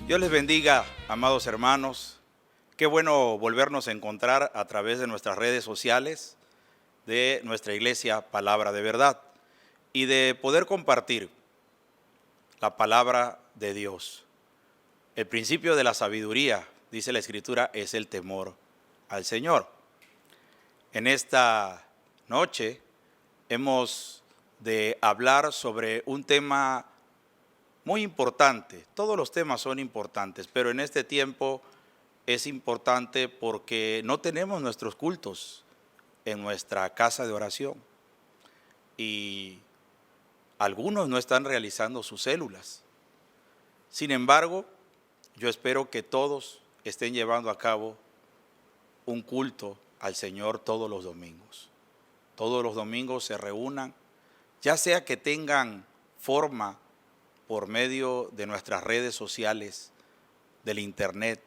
Dios les bendiga, amados hermanos. Qué bueno volvernos a encontrar a través de nuestras redes sociales, de nuestra iglesia Palabra de Verdad, y de poder compartir la palabra de Dios. El principio de la sabiduría, dice la Escritura, es el temor al Señor. En esta noche hemos de hablar sobre un tema muy importante. Todos los temas son importantes, pero en este tiempo es importante porque no tenemos nuestros cultos en nuestra casa de oración y algunos no están realizando sus células. Sin embargo, yo espero que todos estén llevando a cabo un culto al Señor todos los domingos. Todos los domingos se reúnan, ya sea que tengan forma por medio de nuestras redes sociales, del internet,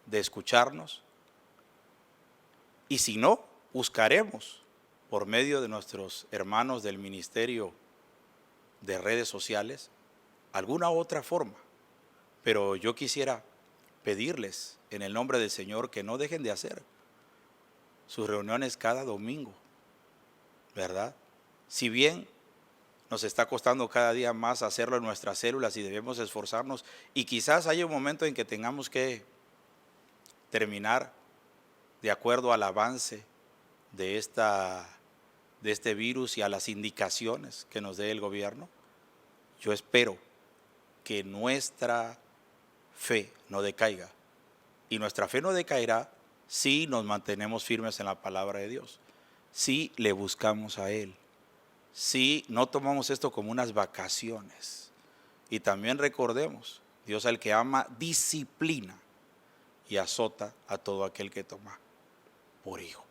de escucharnos. Y si no, buscaremos por medio de nuestros hermanos del ministerio de redes sociales alguna otra forma. Pero yo quisiera pedirles en el nombre del Señor que no dejen de hacer sus reuniones cada domingo, ¿verdad? Si bien nos está costando cada día más hacerlo en nuestras células y debemos esforzarnos, y quizás haya un momento en que tengamos que terminar de acuerdo al avance de este virus y a las indicaciones que nos dé el gobierno. Yo espero que nuestra fe no decaiga, y nuestra fe no decaerá si nos mantenemos firmes en la palabra de Dios, si le buscamos a Él, si no tomamos esto como unas vacaciones. Y también recordemos, Dios al que ama disciplina y azota a todo aquel que toma por hijo.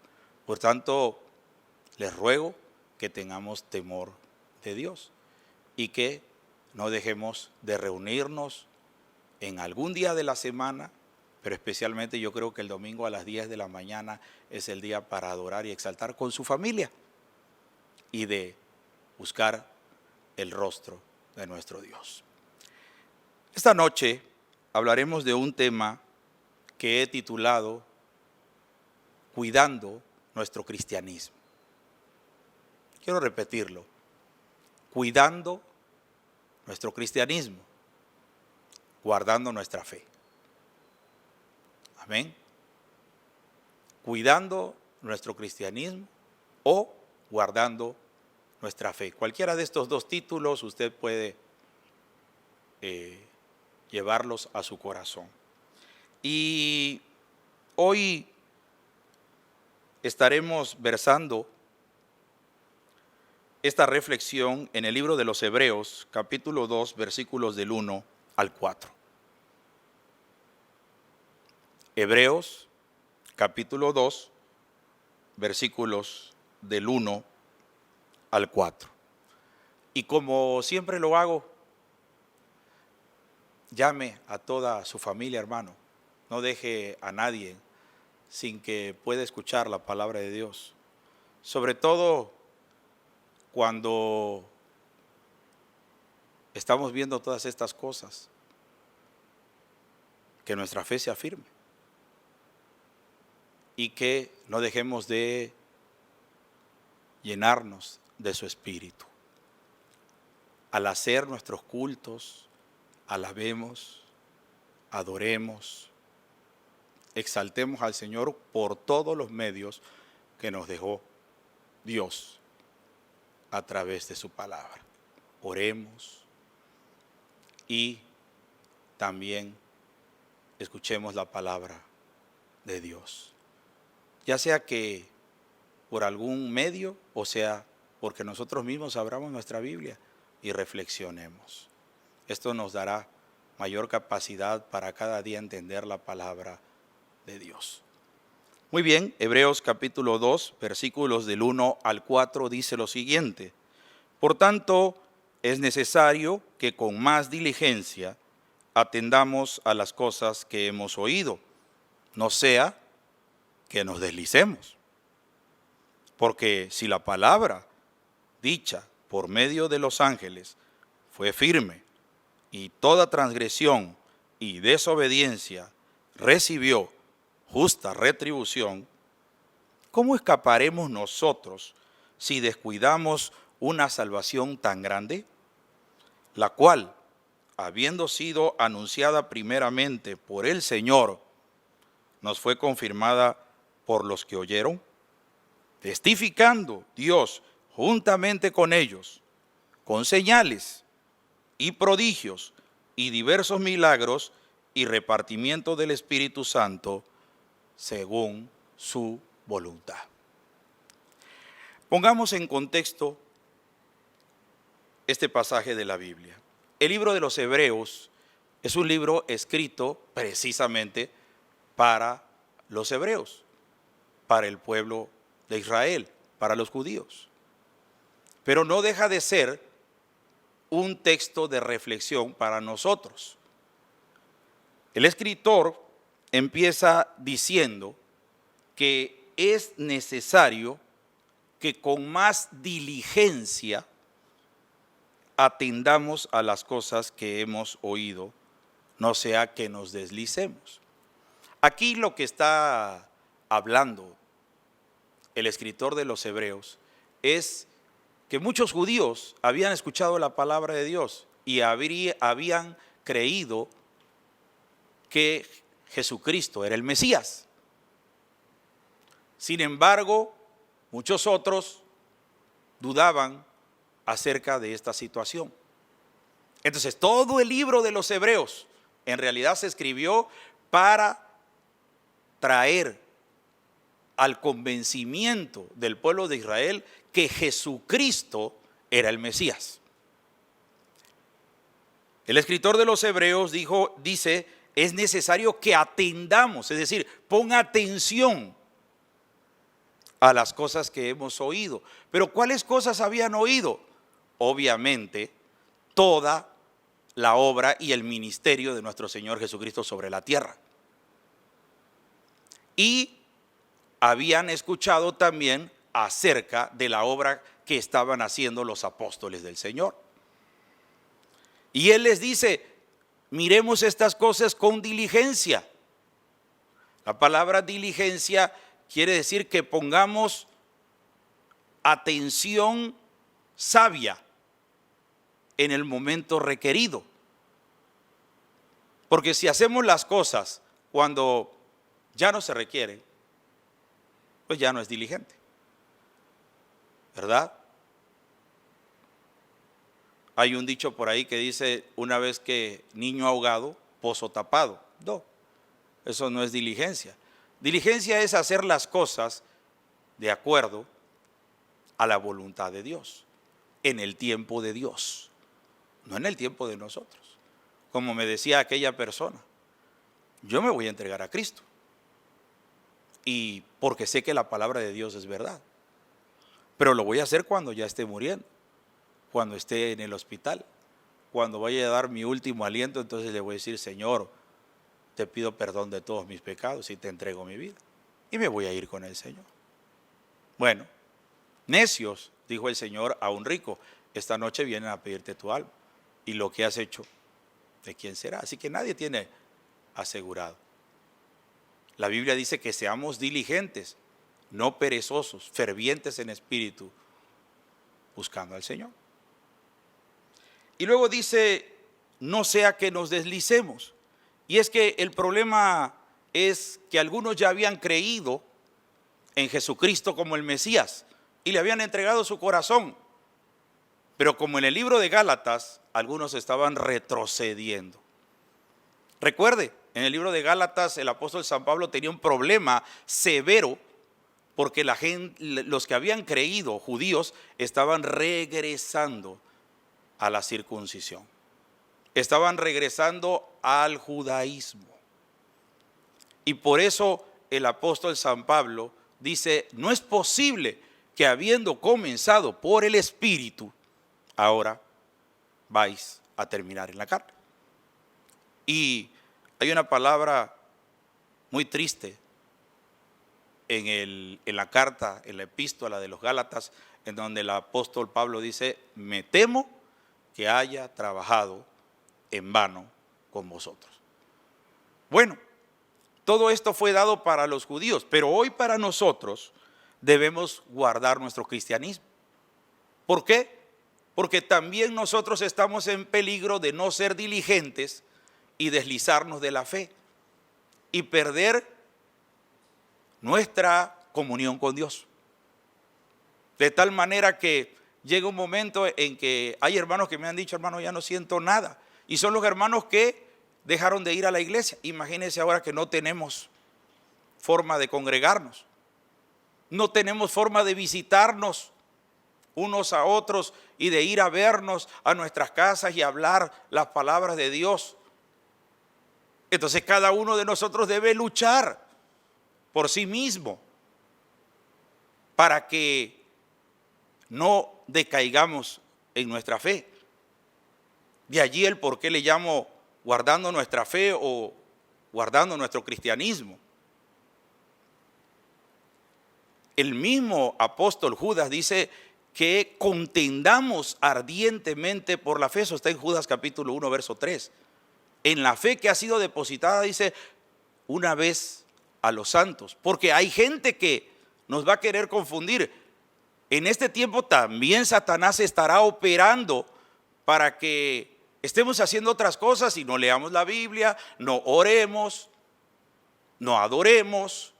Por tanto, les ruego que tengamos temor de Dios y que no dejemos de reunirnos en algún día de la semana, pero especialmente yo creo que el domingo a las 10 de la mañana es el día para adorar y exaltar con su familia y de buscar el rostro de nuestro Dios. Esta noche hablaremos de un tema que he titulado Cuidando nuestro cristianismo. Quiero repetirlo: cuidando nuestro cristianismo, guardando nuestra fe. Amén. Cuidando nuestro cristianismo o guardando nuestra fe. Cualquiera de estos dos títulos usted puede llevarlos a su corazón. Y hoy estaremos versando esta reflexión en el libro de los Hebreos, capítulo 2, versículos del 1 al 4. Hebreos, capítulo 2, versículos del 1 al 4. Y como siempre lo hago, llame a toda su familia, hermano. No deje a nadie sin que pueda escuchar la palabra de Dios. Sobre todo cuando estamos viendo todas estas cosas, que nuestra fe se afirme y que no dejemos de llenarnos de su espíritu. Al hacer nuestros cultos, alabemos, adoremos, exaltemos al Señor por todos los medios que nos dejó Dios a través de su palabra. Oremos y también escuchemos la palabra de Dios, ya sea que por algún medio, o sea, porque nosotros mismos abramos nuestra Biblia y reflexionemos. Esto nos dará mayor capacidad para cada día entender la palabra de Dios. Muy bien, Hebreos capítulo 2, versículos del 1 al 4 dice lo siguiente: por tanto, es necesario que con más diligencia atendamos a las cosas que hemos oído, no sea que nos deslicemos. Porque si la palabra dicha por medio de los ángeles fue firme, y toda transgresión y desobediencia recibió justa retribución, ¿cómo escaparemos nosotros si descuidamos una salvación tan grande, la cual, habiendo sido anunciada primeramente por el Señor, nos fue confirmada por los que oyeron, testificando Dios juntamente con ellos, con señales y prodigios y diversos milagros y repartimiento del Espíritu Santo según su voluntad? Pongamos en contexto este pasaje de la Biblia. El libro de los Hebreos es un libro escrito precisamente para los hebreos, para el pueblo de Israel, para los judíos. Pero no deja de ser un texto de reflexión para nosotros. El escritor empieza diciendo que es necesario que con más diligencia atendamos a las cosas que hemos oído, no sea que nos deslicemos. Aquí lo que está hablando el escritor de los Hebreos es que muchos judíos habían escuchado la palabra de Dios y habían creído que Jesucristo era el Mesías. Sin embargo, muchos otros dudaban acerca de esta situación. Entonces, todo el libro de los Hebreos en realidad se escribió para traer al convencimiento del pueblo de Israel que Jesucristo era el Mesías. El escritor de los Hebreos dice, es necesario que atendamos, es decir, ponga atención a las cosas que hemos oído. Pero ¿cuáles cosas habían oído? Obviamente, toda la obra y el ministerio de nuestro Señor Jesucristo sobre la tierra. Y habían escuchado también acerca de la obra que estaban haciendo los apóstoles del Señor. Y Él les dice, miremos estas cosas con diligencia. La palabra diligencia quiere decir que pongamos atención sabia en el momento requerido. Porque si hacemos las cosas cuando ya no se requieren, pues ya no es diligente, ¿verdad? Hay un dicho por ahí que dice, una vez que niño ahogado, pozo tapado. No, eso no es diligencia. Diligencia es hacer las cosas de acuerdo a la voluntad de Dios, en el tiempo de Dios, no en el tiempo de nosotros. Como me decía aquella persona, yo me voy a entregar a Cristo, y porque sé que la palabra de Dios es verdad, pero lo voy a hacer cuando ya esté muriendo, cuando esté en el hospital, cuando vaya a dar mi último aliento. Entonces le voy a decir, Señor, te pido perdón de todos mis pecados y te entrego mi vida, y me voy a ir con el Señor. Bueno, necios, dijo el Señor a un rico, esta noche vienen a pedirte tu alma, y lo que has hecho, ¿de quién será? Así que nadie tiene asegurado. La Biblia dice que seamos diligentes, no perezosos, fervientes en espíritu, buscando al Señor. Y luego dice, no sea que nos deslicemos. Y es que el problema es que algunos ya habían creído en Jesucristo como el Mesías y le habían entregado su corazón. Pero como en el libro de Gálatas, algunos estaban retrocediendo. Recuerde, en el libro de Gálatas el apóstol San Pablo tenía un problema severo porque los que habían creído, judíos, estaban regresando a la circuncisión. Estaban regresando al judaísmo. Y por eso el apóstol San Pablo dice, no es posible que habiendo comenzado por el Espíritu, ahora vais a terminar en la carne. Y hay una palabra muy triste en la carta, en la epístola de los Gálatas, en donde el apóstol Pablo dice, me temo que haya trabajado en vano con vosotros. Bueno, todo esto fue dado para los judíos, pero hoy para nosotros debemos guardar nuestro cristianismo. ¿Por qué? Porque también nosotros estamos en peligro de no ser diligentes y deslizarnos de la fe y perder nuestra comunión con Dios. De tal manera que llega un momento en que hay hermanos que me han dicho: hermano, ya no siento nada. Y son los hermanos que dejaron de ir a la iglesia. Imagínense ahora que no tenemos forma de congregarnos. No tenemos forma de visitarnos unos a otros y de ir a vernos a nuestras casas y hablar las palabras de Dios. Entonces cada uno de nosotros debe luchar por sí mismo para que no decaigamos en nuestra fe. De allí el por qué le llamo guardando nuestra fe o guardando nuestro cristianismo. El mismo apóstol Judas dice que contendamos ardientemente por la fe. Eso está en Judas capítulo 1, verso 3. En la fe que ha sido depositada, dice, una vez a los santos. Porque hay gente que nos va a querer confundir. En este tiempo también Satanás estará operando para que estemos haciendo otras cosas y no leamos la Biblia, no oremos, no adoremos.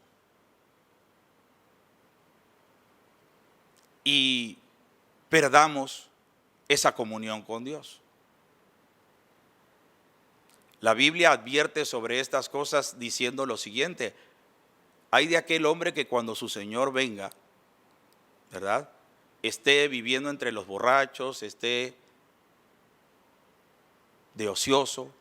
Y perdamos esa comunión con Dios. La Biblia advierte sobre estas cosas diciendo lo siguiente: hay de aquel hombre que cuando su Señor venga, ¿verdad?, esté viviendo entre los borrachos, esté de ocioso,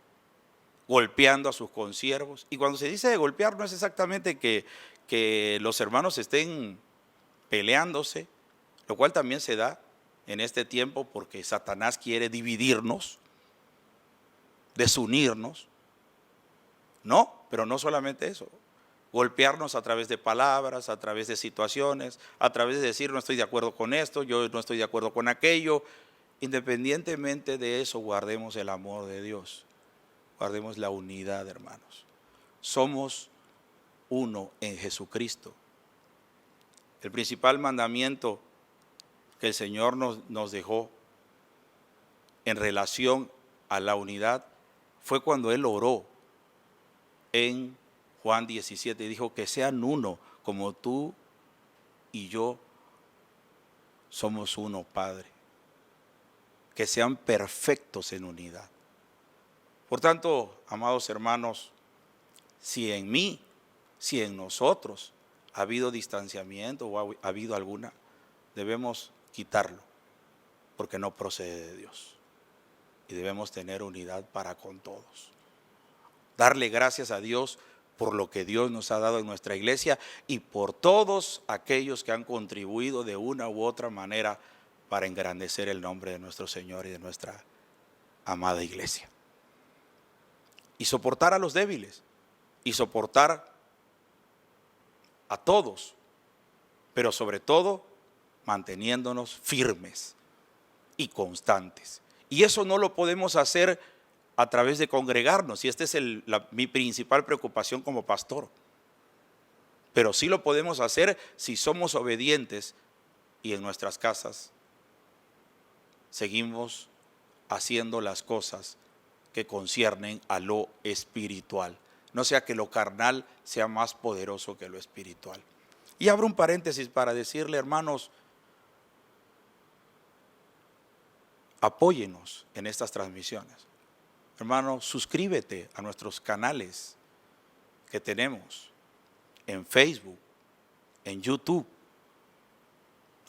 golpeando a sus consiervos. Y cuando se dice de golpear, no es exactamente que los hermanos estén peleándose, lo cual también se da en este tiempo porque Satanás quiere dividirnos, desunirnos. No, pero no solamente eso. Golpearnos a través de palabras, a través de situaciones, a través de decir: no estoy de acuerdo con esto, yo no estoy de acuerdo con aquello. Independientemente de eso, guardemos el amor de Dios, guardemos la unidad, hermanos. Somos uno en Jesucristo. El principal mandamiento que el Señor nos dejó en relación a la unidad fue cuando Él oró en Juan 17 y dijo: que sean uno como tú y yo somos uno, Padre. Que sean perfectos en unidad. Por tanto, amados hermanos, si en mí, si en nosotros ha habido distanciamiento o ha habido alguna, debemos quitarlo, porque no procede de Dios. Y debemos tener unidad para con todos. Darle gracias a Dios por lo que Dios nos ha dado en nuestra iglesia y por todos aquellos que han contribuido de una u otra manera para engrandecer el nombre de nuestro Señor y de nuestra amada iglesia. Y soportar a los débiles, y soportar a todos, pero sobre todo manteniéndonos firmes y constantes. Y eso no lo podemos hacer a través de congregarnos, y esta es mi principal preocupación como pastor. Pero sí lo podemos hacer si somos obedientes y en nuestras casas seguimos haciendo las cosas que conciernen a lo espiritual. No sea que lo carnal sea más poderoso que lo espiritual. Y abro un paréntesis para decirle, hermanos, apóyenos en estas transmisiones. Hermano, suscríbete a nuestros canales que tenemos en Facebook, en YouTube.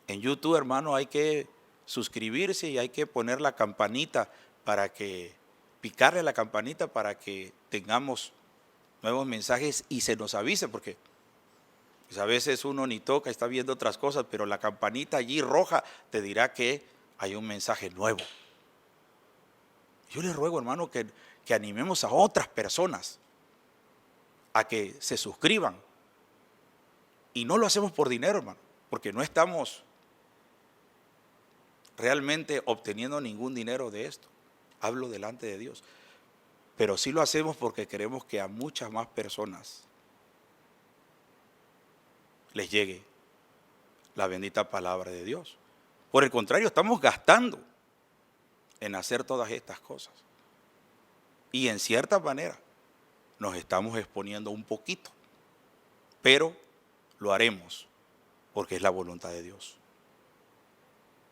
En YouTube, hermano, hay que suscribirse y hay que poner la campanita picarle la campanita para que tengamos nuevos mensajes y se nos avise, porque pues a veces uno ni toca, está viendo otras cosas, pero la campanita allí roja te dirá que hay un mensaje nuevo. Yo les ruego, hermano, que animemos a otras personas a que se suscriban. Y no lo hacemos por dinero, hermano, porque no estamos realmente obteniendo ningún dinero de esto. Hablo delante de Dios. pero sí lo hacemos porque queremos que a muchas más personas les llegue la bendita palabra de Dios. Por el contrario, estamos gastando en hacer todas estas cosas. Y en cierta manera nos estamos exponiendo un poquito, pero lo haremos porque es la voluntad de Dios.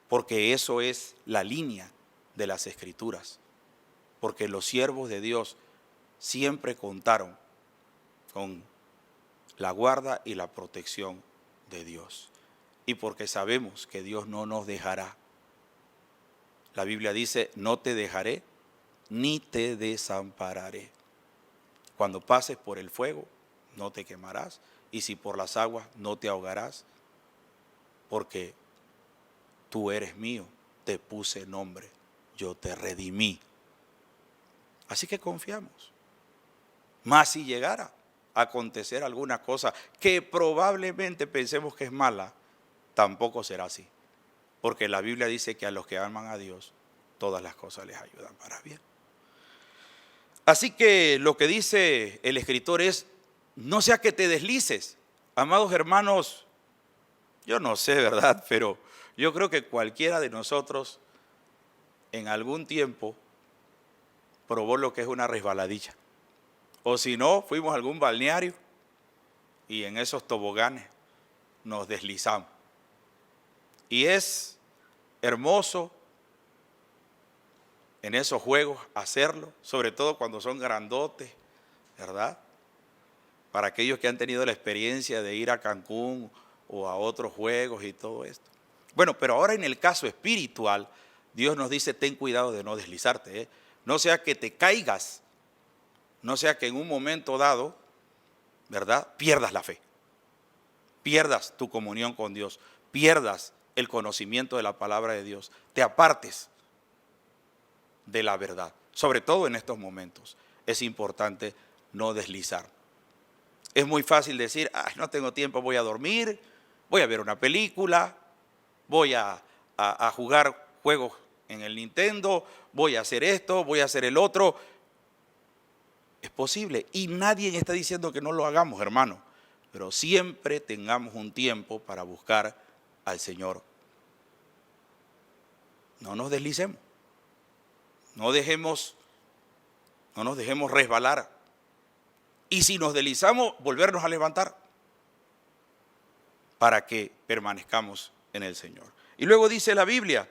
Porque eso es la línea de las Escrituras. Porque los siervos de Dios siempre contaron con la guarda y la protección de Dios. Y porque sabemos que Dios no nos dejará. La Biblia dice, no te dejaré ni te desampararé. Cuando pases por el fuego, no te quemarás. Y si por las aguas, no te ahogarás. Porque tú eres mío, te puse nombre, yo te redimí. Así que confiamos. Mas si llegara a acontecer alguna cosa que probablemente pensemos que es mala, tampoco será así. Porque la Biblia dice que a los que aman a Dios, todas las cosas les ayudan para bien. Así que lo que dice el escritor es, no sea que te deslices. Amados hermanos, yo no sé, ¿verdad? Pero yo creo que cualquiera de nosotros en algún tiempo probó lo que es una resbaladilla. O si no, fuimos a algún balneario y en esos toboganes nos deslizamos. Y es hermoso en esos juegos hacerlo, sobre todo cuando son grandotes, ¿verdad? Para aquellos que han tenido la experiencia de ir a Cancún o a otros juegos y todo esto. Bueno, pero ahora en el caso espiritual, Dios nos dice, ten cuidado de no deslizarte, ¿eh? No sea que te caigas, no sea que en un momento dado, ¿verdad?, pierdas la fe, pierdas tu comunión con Dios, pierdas el conocimiento de la palabra de Dios, te apartes de la verdad. Sobre todo en estos momentos es importante no deslizar. Es muy fácil decir, no tengo tiempo, voy a dormir, voy a ver una película, voy a jugar juegos en el Nintendo, voy a hacer esto, voy a hacer el otro. Es posible y nadie está diciendo que no lo hagamos, hermano, pero siempre tengamos un tiempo para buscar al Señor. No nos deslicemos, no nos dejemos resbalar. Y si nos deslizamos, volvernos a levantar para que permanezcamos en el Señor. Y luego dice la Biblia,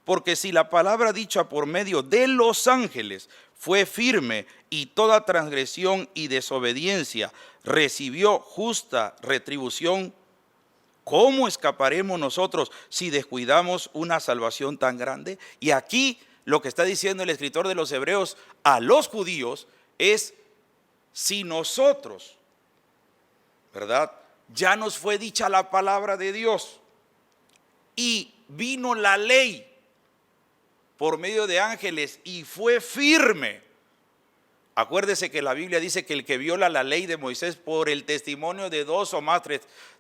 porque si la palabra dicha por medio de los ángeles fue firme y toda transgresión y desobediencia recibió justa retribución, ¿cómo escaparemos nosotros si descuidamos una salvación tan grande? Y aquí lo que está diciendo el escritor de los Hebreos a los judíos es, si nosotros, ¿verdad?, ya nos fue dicha la palabra de Dios y vino la ley por medio de ángeles y fue firme. Acuérdese que la Biblia dice que el que viola la ley de Moisés por el testimonio de dos o más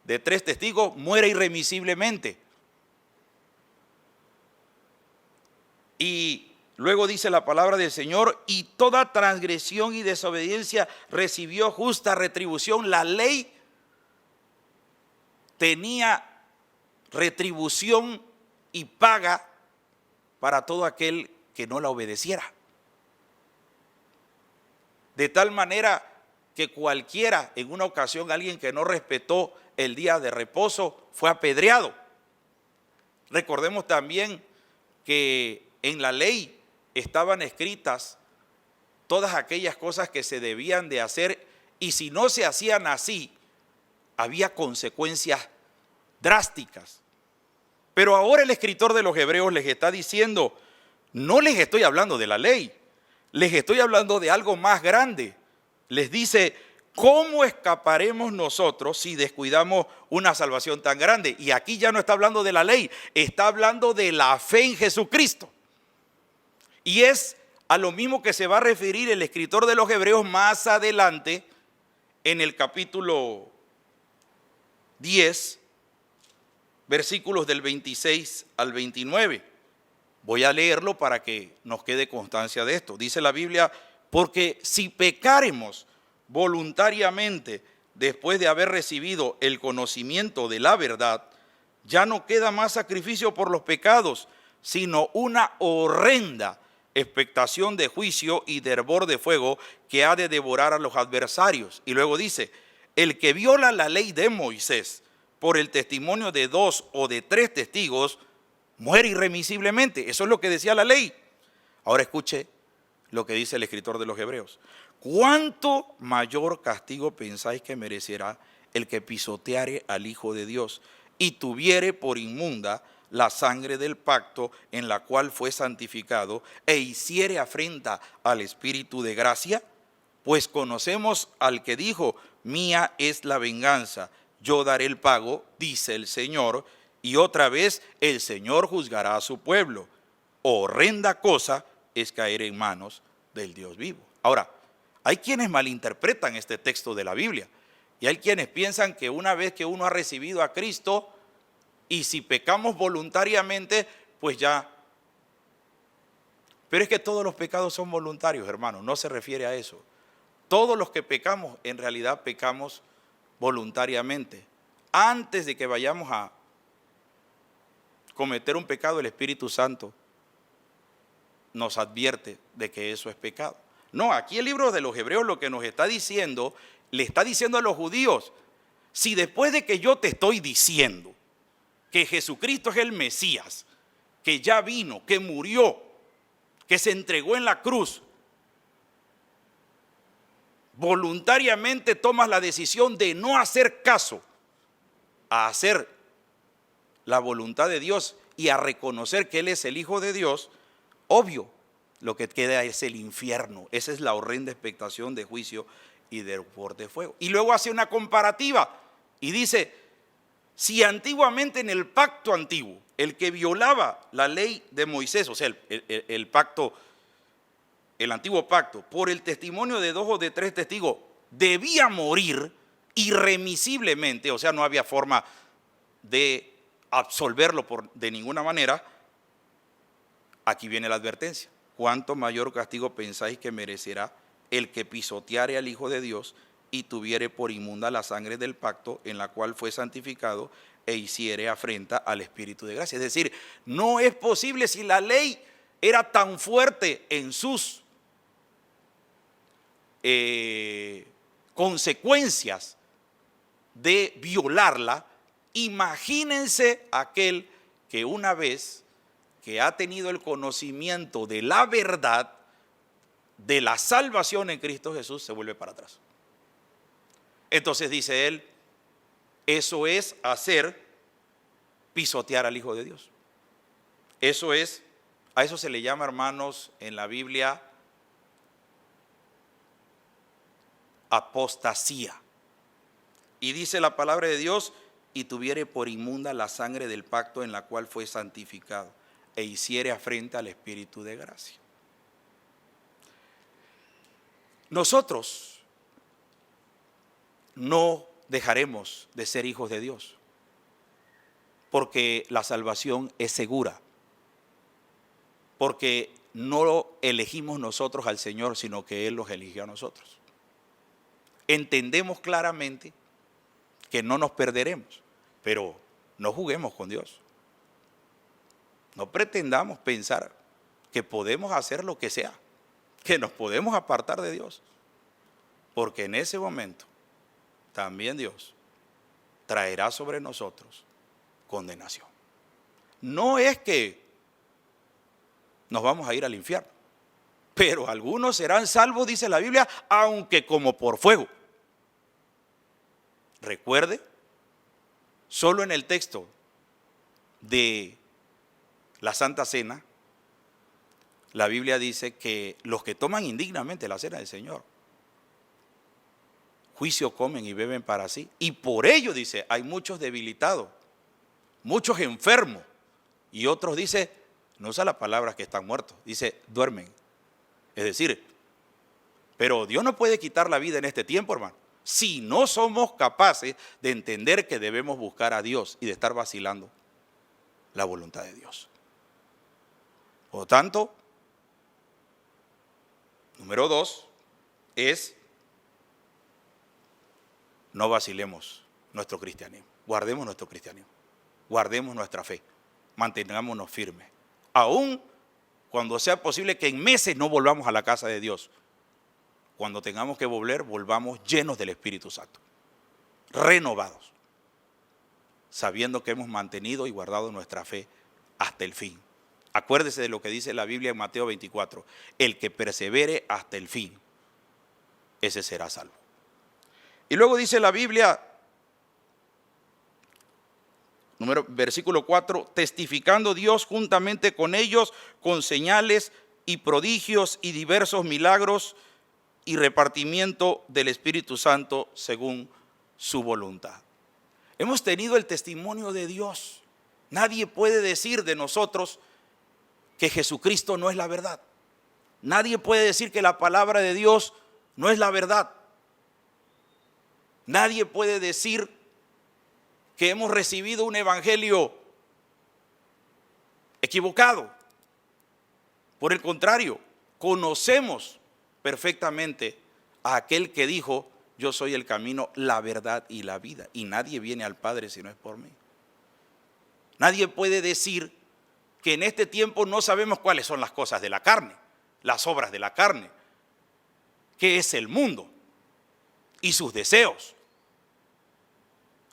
de tres testigos muere irremisiblemente. Y luego dice la palabra del Señor, y toda transgresión y desobediencia recibió justa retribución. La ley tenía retribución y paga para todo aquel que no la obedeciera. De tal manera que cualquiera, en una ocasión, alguien que no respetó el día de reposo fue apedreado. Recordemos también que en la ley estaban escritas todas aquellas cosas que se debían de hacer, y si no se hacían así, había consecuencias drásticas. Pero ahora el escritor de los Hebreos les está diciendo, no les estoy hablando de la ley, les estoy hablando de algo más grande. Les dice, ¿cómo escaparemos nosotros si descuidamos una salvación tan grande? Y aquí ya no está hablando de la ley, está hablando de la fe en Jesucristo. Y es a lo mismo que se va a referir el escritor de los Hebreos más adelante en el capítulo 10, versículos del 26 al 29. Voy a leerlo para que nos quede constancia de esto. Dice la Biblia, Porque si pecáremos voluntariamente después de haber recibido el conocimiento de la verdad, ya no queda más sacrificio por los pecados, sino una horrenda expectación de juicio y de hervor de fuego que ha de devorar a los adversarios. Y luego dice, el que viola la ley de Moisés por el testimonio de 2 o de 3 testigos, muere irremisiblemente. Eso es lo que decía la ley. Ahora escuche lo que dice el escritor de los Hebreos. ¿Cuánto mayor castigo pensáis que merecerá el que pisoteare al Hijo de Dios y tuviere por inmunda la sangre del pacto en la cual fue santificado e hiciere afrenta al Espíritu de gracia? Pues conocemos al que dijo, mía es la venganza, yo daré el pago, dice el Señor, y otra vez el Señor juzgará a su pueblo. Horrenda cosa es caer en manos del Dios vivo. Ahora, hay quienes malinterpretan este texto de la Biblia y hay quienes piensan que una vez que uno ha recibido a Cristo y si pecamos voluntariamente, pues ya. Pero es que todos los pecados son voluntarios, hermanos, no se refiere a eso. Todos los que pecamos, en realidad pecamos voluntariamente. Antes de que vayamos a cometer un pecado, el Espíritu Santo nos advierte de que eso es pecado. No, aquí el libro de los Hebreos lo que nos está diciendo, le está diciendo a los judíos, si después de que yo te estoy diciendo que Jesucristo es el Mesías, que ya vino, que murió, que se entregó en la cruz, voluntariamente tomas la decisión de no hacer caso a hacer la voluntad de Dios y a reconocer que Él es el Hijo de Dios, obvio, lo que queda es el infierno. Esa es la horrenda expectación de juicio y de hervor de fuego. Y luego hace una comparativa y dice, si antiguamente en el pacto antiguo, el que violaba la ley de Moisés, o sea, el pacto, el antiguo pacto, por el testimonio de 2 o de 3 testigos, debía morir irremisiblemente, o sea, no había forma de absolverlo de ninguna manera. Aquí viene la advertencia. ¿Cuánto mayor castigo pensáis que merecerá el que pisoteare al Hijo de Dios y tuviere por inmunda la sangre del pacto en la cual fue santificado e hiciere afrenta al Espíritu de gracia? Es decir, no es posible, si la ley era tan fuerte en sus consecuencias de violarla, imagínense aquel que una vez que ha tenido el conocimiento de la verdad, de la salvación en Cristo Jesús, se vuelve para atrás. Entonces dice él, eso es hacer pisotear al Hijo de Dios. Eso es, a eso se le llama, hermanos, en la Biblia, apostasía. Y dice la palabra de Dios, y tuviere por inmunda la sangre del pacto en la cual fue santificado e hiciere afrenta al Espíritu de gracia. Nosotros no dejaremos de ser hijos de Dios, porque la salvación es segura, porque no elegimos nosotros al Señor, sino que Él los eligió a nosotros. Entendemos claramente que no nos perderemos, pero no juguemos con Dios. No pretendamos pensar que podemos hacer lo que sea, que nos podemos apartar de Dios, porque en ese momento también Dios traerá sobre nosotros condenación. No es que nos vamos a ir al infierno, pero algunos serán salvos, dice la Biblia, aunque como por fuego. Recuerde, solo en el texto de la Santa Cena, la Biblia dice que los que toman indignamente la cena del Señor, juicio comen y beben para sí. Y por ello, dice, hay muchos debilitados, muchos enfermos. Y otros, dice, no usa la palabra que están muertos, dice, duermen. Es decir, pero Dios no puede quitar la vida en este tiempo, hermano, si no somos capaces de entender que debemos buscar a Dios y de estar vacilando la voluntad de Dios. Por lo tanto, Número 2 es no vacilemos nuestro cristianismo. Guardemos nuestro cristianismo. Guardemos nuestra fe. Mantengámonos firmes. Aún cuando sea posible que en meses no volvamos a la casa de Dios. Cuando tengamos que volver, volvamos llenos del Espíritu Santo. Renovados. Sabiendo que hemos mantenido y guardado nuestra fe hasta el fin. Acuérdese de lo que dice la Biblia en Mateo 24. El que persevere hasta el fin, ese será salvo. Y luego dice la Biblia, versículo 4, testificando Dios juntamente con ellos, con señales y prodigios y diversos milagros y repartimiento del Espíritu Santo según su voluntad. Hemos tenido el testimonio de Dios. Nadie puede decir de nosotros que Jesucristo no es la verdad. Nadie puede decir que la palabra de Dios no es la verdad. Nadie puede decir que hemos recibido un evangelio equivocado. Por el contrario, conocemos perfectamente a aquel que dijo: yo soy el camino, la verdad y la vida, y nadie viene al Padre si no es por mí. Nadie puede decir que en este tiempo no sabemos cuáles son las cosas de la carne, las obras de la carne, qué es el mundo y sus deseos,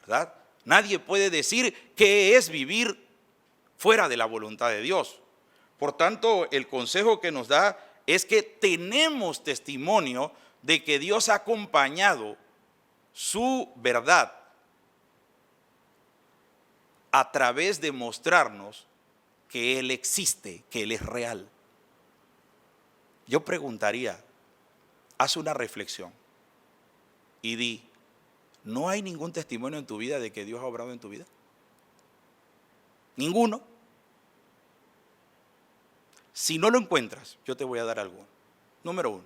¿verdad? Nadie puede decir qué es vivir fuera de la voluntad de Dios. Por tanto, el consejo que nos da es que tenemos testimonio de que Dios ha acompañado su verdad a través de mostrarnos que Él existe, que Él es real. Yo preguntaría, haz una reflexión y di, ¿no hay ningún testimonio en tu vida de que Dios ha obrado en tu vida? ¿Ninguno? Si no lo encuentras, yo te voy a dar algo. Número 1,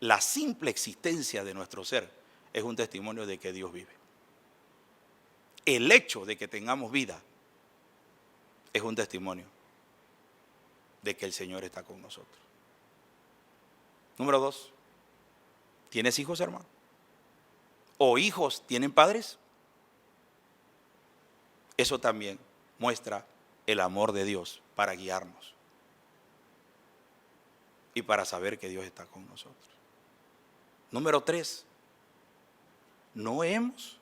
la simple existencia de nuestro ser es un testimonio de que Dios vive. El hecho de que tengamos vida es un testimonio de que el Señor está con nosotros. Número 2, ¿tienes hijos, hermano? ¿O hijos tienen padres? Eso también muestra el amor de Dios para guiarnos y para saber que Dios está con nosotros. Número 3, ¿no hemos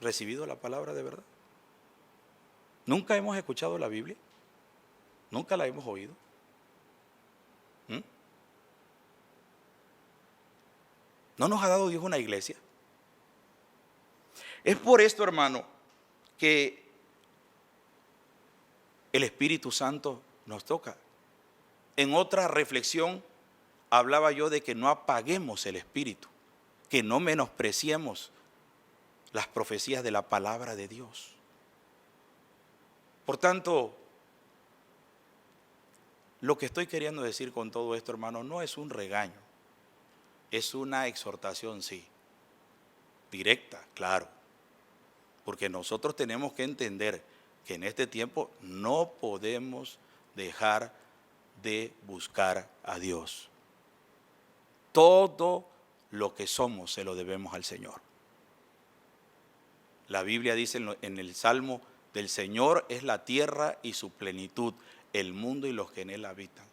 recibido la palabra de verdad? ¿Nunca hemos escuchado la Biblia? ¿Nunca la hemos oído? ¿No nos ha dado Dios una iglesia? Es por esto, hermano, que el Espíritu Santo nos toca. En otra reflexión hablaba yo de que no apaguemos el Espíritu, que no menospreciemos las profecías de la palabra de Dios. Por tanto, lo que estoy queriendo decir con todo esto, hermano, no es un regaño, es una exhortación, sí, directa, claro, porque nosotros tenemos que entender que en este tiempo no podemos dejar de buscar a Dios. Todo lo que somos se lo debemos al Señor. La Biblia dice en el Salmo: del Señor es la tierra y su plenitud, el mundo y los que en él habitan.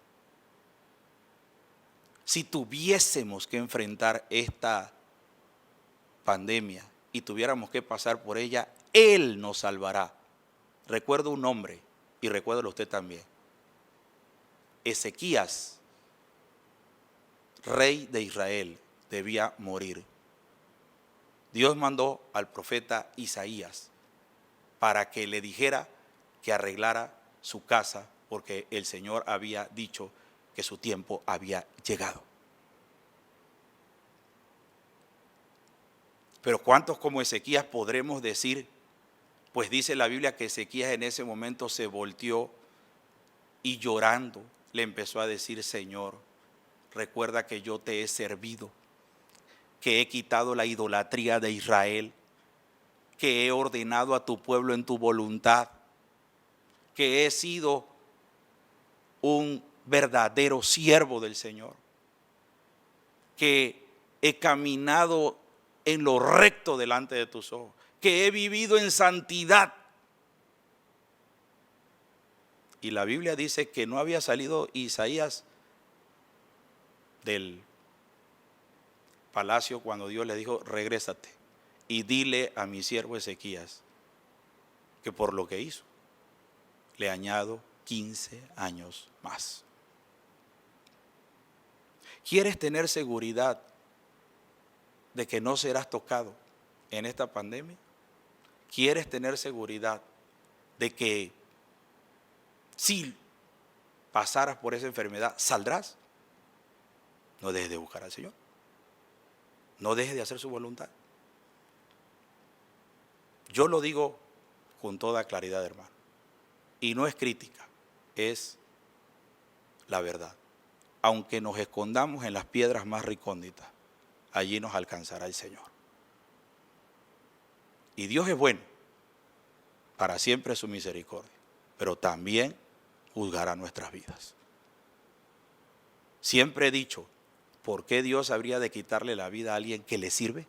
Si tuviésemos que enfrentar esta pandemia y tuviéramos que pasar por ella, Él nos salvará. Recuerdo un nombre, y recuérdelo usted también. Ezequías, rey de Israel, debía morir. Dios mandó al profeta Isaías para que le dijera que arreglara su casa, porque el Señor había dicho que su tiempo había llegado. Pero ¿cuántos como Ezequías podremos decir? Pues dice la Biblia que Ezequías en ese momento se volteó y llorando le empezó a decir: Señor, recuerda que yo te he servido, que he quitado la idolatría de Israel, que he ordenado a tu pueblo en tu voluntad, que he sido un verdadero siervo del Señor, que he caminado en lo recto delante de tus ojos, que he vivido en santidad. Y la Biblia dice que no había salido Isaías del palacio cuando Dios le dijo: regrésate y dile a mi siervo Ezequías que por lo que hizo le añado 15 años más. ¿Quieres tener seguridad de que no serás tocado en esta pandemia? ¿Quieres tener seguridad de que si pasaras por esa enfermedad saldrás? No dejes de buscar al Señor. No dejes de hacer su voluntad. Yo lo digo con toda claridad, hermano. Y no es crítica, es la verdad. Aunque nos escondamos en las piedras más recónditas, allí nos alcanzará el Señor. Y Dios es bueno, para siempre es su misericordia, pero también juzgará nuestras vidas. Siempre he dicho, ¿por qué Dios habría de quitarle la vida a alguien que le sirve?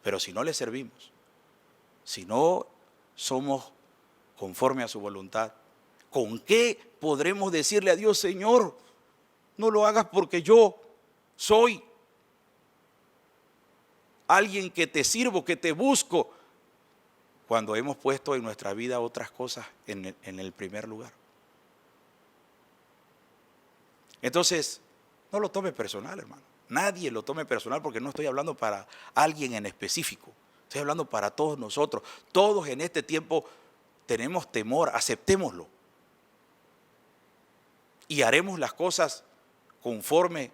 Pero si no le servimos, si no somos conforme a su voluntad, ¿con qué podremos decirle a Dios: Señor, no lo hagas porque yo soy alguien que te sirvo, que te busco, cuando hemos puesto en nuestra vida otras cosas en el primer lugar? Entonces, no lo tome personal, hermano. Nadie lo tome personal, porque no estoy hablando para alguien en específico. Estoy hablando para todos nosotros. Todos en este tiempo tenemos temor, aceptémoslo. Y haremos las cosas conforme,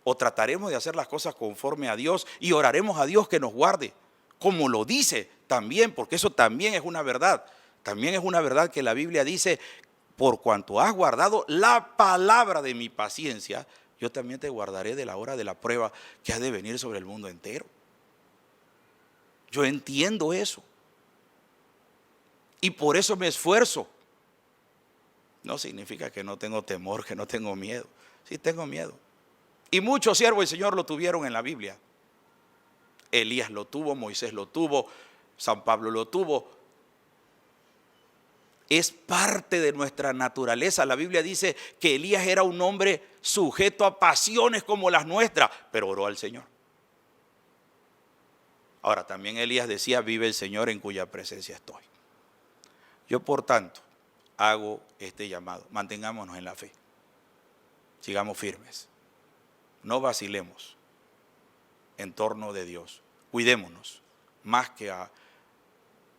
o trataremos de hacer las cosas conforme a Dios, y oraremos a Dios que nos guarde, como lo dice también, porque eso también es una verdad. También es una verdad que la Biblia dice: por cuanto has guardado la palabra de mi paciencia, yo también te guardaré de la hora de la prueba que ha de venir sobre el mundo entero. Yo entiendo eso. Y por eso me esfuerzo. No significa que no tengo temor, que no tengo miedo. Sí tengo miedo. Y muchos siervos del Señor lo tuvieron en la Biblia. Elías lo tuvo, Moisés lo tuvo, San Pablo lo tuvo. Es parte de nuestra naturaleza. La Biblia dice que Elías era un hombre sujeto a pasiones como las nuestras, pero oró al Señor. Ahora, también Elías decía: vive el Señor en cuya presencia estoy. Yo, por tanto, hago este llamado: mantengámonos en la fe, sigamos firmes, no vacilemos en torno de Dios, cuidémonos más que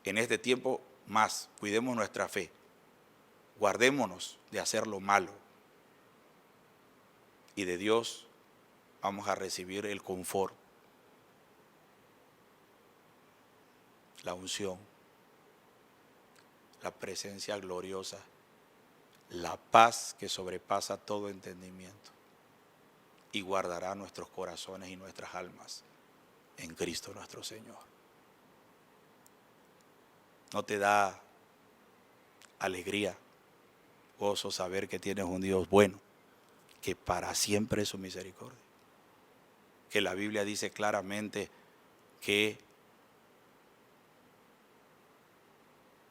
en este tiempo, más cuidemos nuestra fe, guardémonos de hacer lo malo, y de Dios vamos a recibir el confort, la unción, la presencia gloriosa, la paz que sobrepasa todo entendimiento, y guardará nuestros corazones y nuestras almas en Cristo nuestro Señor. ¿No te da alegría, gozo saber que tienes un Dios bueno, que para siempre es su misericordia? Que la Biblia dice claramente que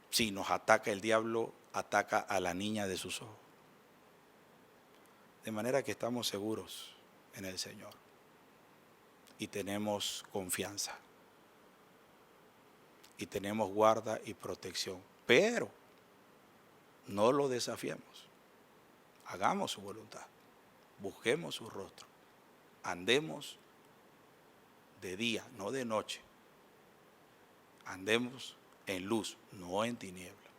si nos ataca el diablo, ataca a la niña de sus ojos. De manera que estamos seguros en el Señor y tenemos confianza y tenemos guarda y protección, pero no lo desafiemos. Hagamos su voluntad, busquemos su rostro, andemos de día, no de noche, andemos en luz, no en tiniebla.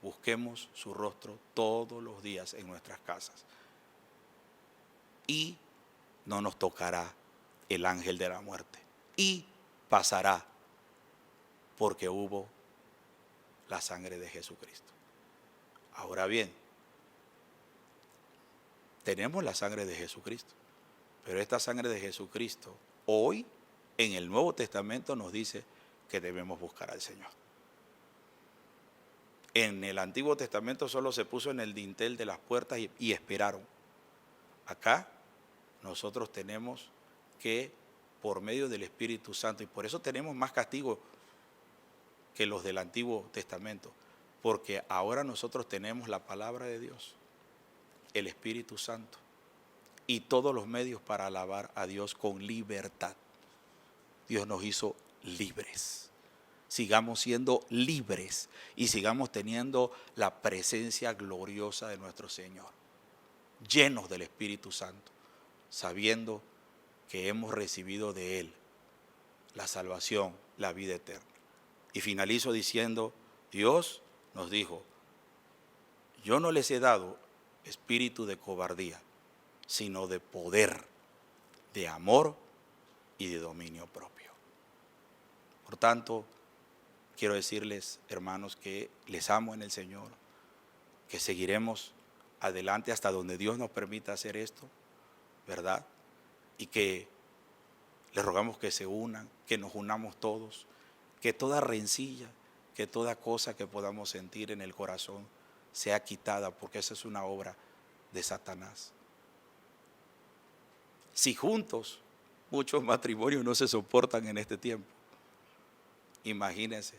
Busquemos su rostro todos los días en nuestras casas, y no nos tocará el ángel de la muerte, y pasará, porque hubo la sangre de Jesucristo. Ahora bien, tenemos la sangre de Jesucristo, pero esta sangre de Jesucristo hoy en el Nuevo Testamento nos dice que debemos buscar al Señor. En el Antiguo Testamento solo se puso en el dintel de las puertas y esperaron. Acá nosotros tenemos que, por medio del Espíritu Santo, y por eso tenemos más castigo que los del Antiguo Testamento, porque ahora nosotros tenemos la palabra de Dios, el Espíritu Santo y todos los medios para alabar a Dios con libertad. Dios nos hizo libres. Sigamos siendo libres y sigamos teniendo la presencia gloriosa de nuestro Señor, llenos del Espíritu Santo, sabiendo que hemos recibido de Él la salvación, la vida eterna. Y finalizo diciendo, Dios nos dijo, yo no les he dado espíritu de cobardía, sino de poder, de amor y de dominio propio. Por tanto, quiero decirles, hermanos, que les amo en el Señor, que seguiremos adelante hasta donde Dios nos permita hacer esto, ¿verdad? Y que les rogamos que se unan, que nos unamos todos, que toda rencilla, que toda cosa que podamos sentir en el corazón sea quitada, porque esa es una obra de Satanás. Si juntos muchos matrimonios no se soportan en este tiempo, imagínense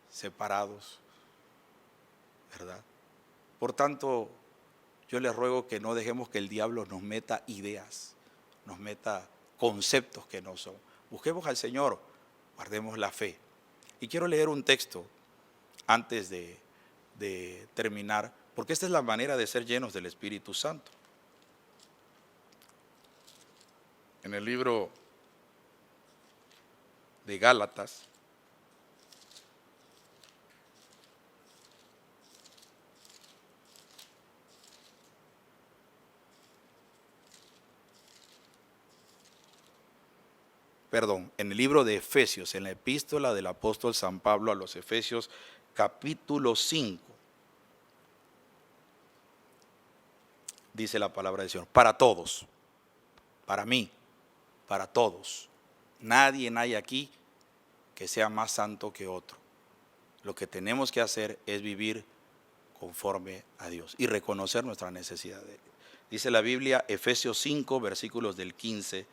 separados, ¿verdad? Por tanto, yo les ruego que no dejemos que el diablo nos meta ideas, nos meta conceptos que no son. Busquemos al Señor, guardemos la fe. Y quiero leer un texto antes de terminar, porque esta es la manera de ser llenos del Espíritu Santo. En el libro de Gálatas, en el libro de Efesios, en la epístola del apóstol San Pablo a los Efesios, capítulo 5, dice la palabra del Señor, para todos, para mí, para todos. Nadie hay aquí que sea más santo que otro. Lo que tenemos que hacer es vivir conforme a Dios y reconocer nuestra necesidad de Él. Dice la Biblia, Efesios 5, versículos del 15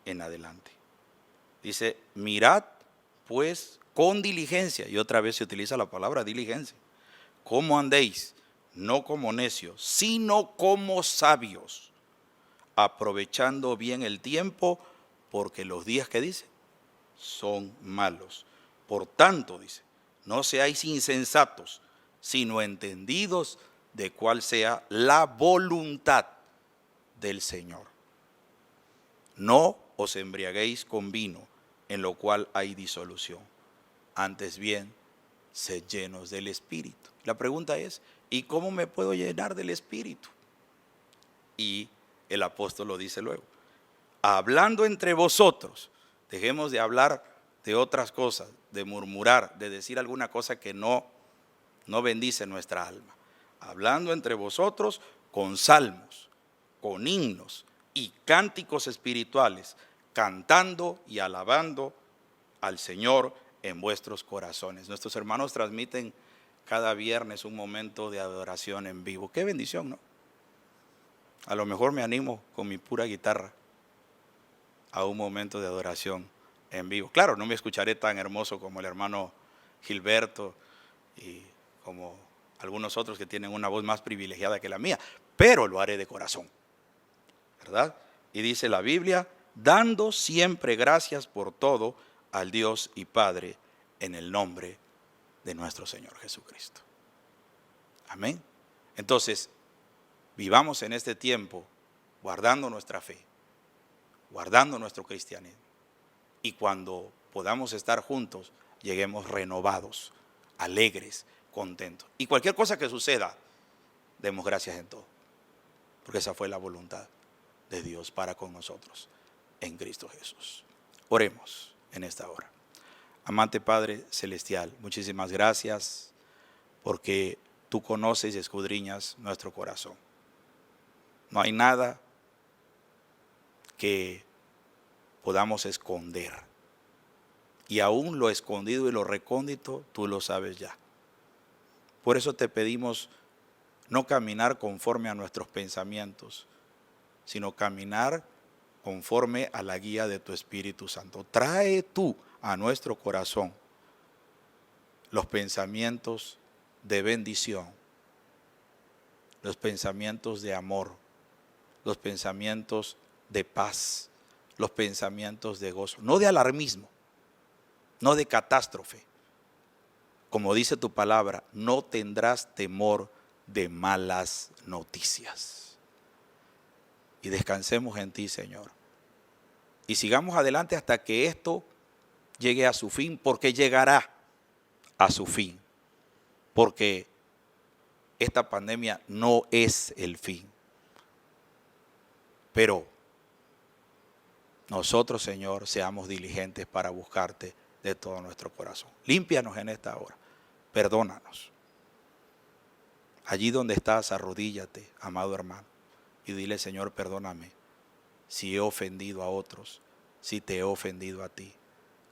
en adelante. Dice, mirad pues con diligencia, y otra vez se utiliza la palabra diligencia, cómo andéis, no como necios, sino como sabios, aprovechando bien el tiempo, porque los días que dice son malos. Por tanto, dice, no seáis insensatos, sino entendidos de cuál sea la voluntad del Señor. No os embriaguéis con vino, en lo cual hay disolución. Antes bien, sed llenos del Espíritu. La pregunta es, ¿y cómo me puedo llenar del Espíritu? Y el apóstol lo dice luego. Hablando entre vosotros, dejemos de hablar de otras cosas, de murmurar, de decir alguna cosa que no bendice nuestra alma. Hablando entre vosotros con salmos, con himnos y cánticos espirituales, cantando y alabando al Señor en vuestros corazones. Nuestros hermanos transmiten cada viernes un momento de adoración en vivo. Qué bendición, ¿no? A lo mejor me animo con mi pura guitarra a un momento de adoración en vivo. Claro, no me escucharé tan hermoso como el hermano Gilberto y como algunos otros que tienen una voz más privilegiada que la mía, pero lo haré de corazón, ¿verdad? Y dice la Biblia, dando siempre gracias por todo al Dios y Padre en el nombre de nuestro Señor Jesucristo. Amén. Entonces, vivamos en este tiempo guardando nuestra fe, guardando nuestro cristianismo. Y cuando podamos estar juntos, lleguemos renovados, alegres, contentos. Y cualquier cosa que suceda, demos gracias en todo. Porque esa fue la voluntad de Dios para con nosotros en Cristo Jesús. Oremos en esta hora. Amante Padre Celestial, muchísimas gracias porque tú conoces y escudriñas nuestro corazón. No hay nada que podamos esconder. Y aún lo escondido y lo recóndito, tú lo sabes ya. Por eso te pedimos no caminar conforme a nuestros pensamientos, sino caminar conforme a la guía de tu Espíritu Santo. Trae tú a nuestro corazón los pensamientos de bendición, los pensamientos de amor, los pensamientos de paz, los pensamientos de gozo, no de alarmismo, no de catástrofe. Como dice tu palabra, no tendrás temor de malas noticias. Y descansemos en ti, Señor. Y sigamos adelante hasta que esto llegue a su fin, porque llegará a su fin. Porque esta pandemia no es el fin. Pero nosotros, Señor, seamos diligentes para buscarte de todo nuestro corazón. Límpianos en esta hora. Perdónanos. Allí donde estás, arrodíllate, amado hermano, y dile, Señor, perdóname si he ofendido a otros, si te he ofendido a ti,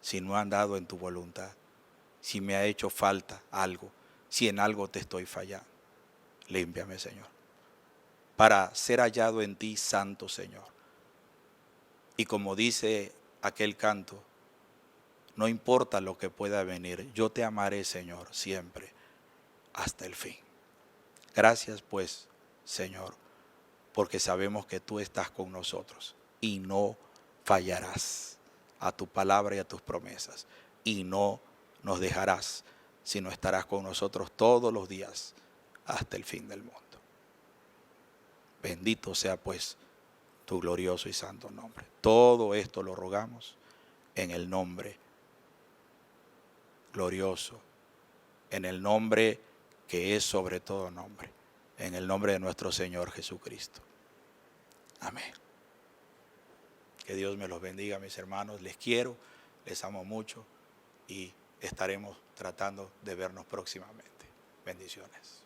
si no he andado en tu voluntad, si me ha hecho falta algo, si en algo te estoy fallando. Límpiame, Señor, para ser hallado en ti, santo Señor. Y como dice aquel canto, no importa lo que pueda venir, yo te amaré, Señor, siempre, hasta el fin. Gracias, pues, Señor, porque sabemos que tú estás con nosotros y no fallarás a tu palabra y a tus promesas. Y no nos dejarás, sino estarás con nosotros todos los días hasta el fin del mundo. Bendito sea, pues, tu glorioso y santo nombre. Todo esto lo rogamos en el nombre glorioso, en el nombre que es sobre todo nombre, en el nombre de nuestro Señor Jesucristo. Amén. Que Dios me los bendiga, mis hermanos. Les quiero, les amo mucho y estaremos tratando de vernos próximamente. Bendiciones.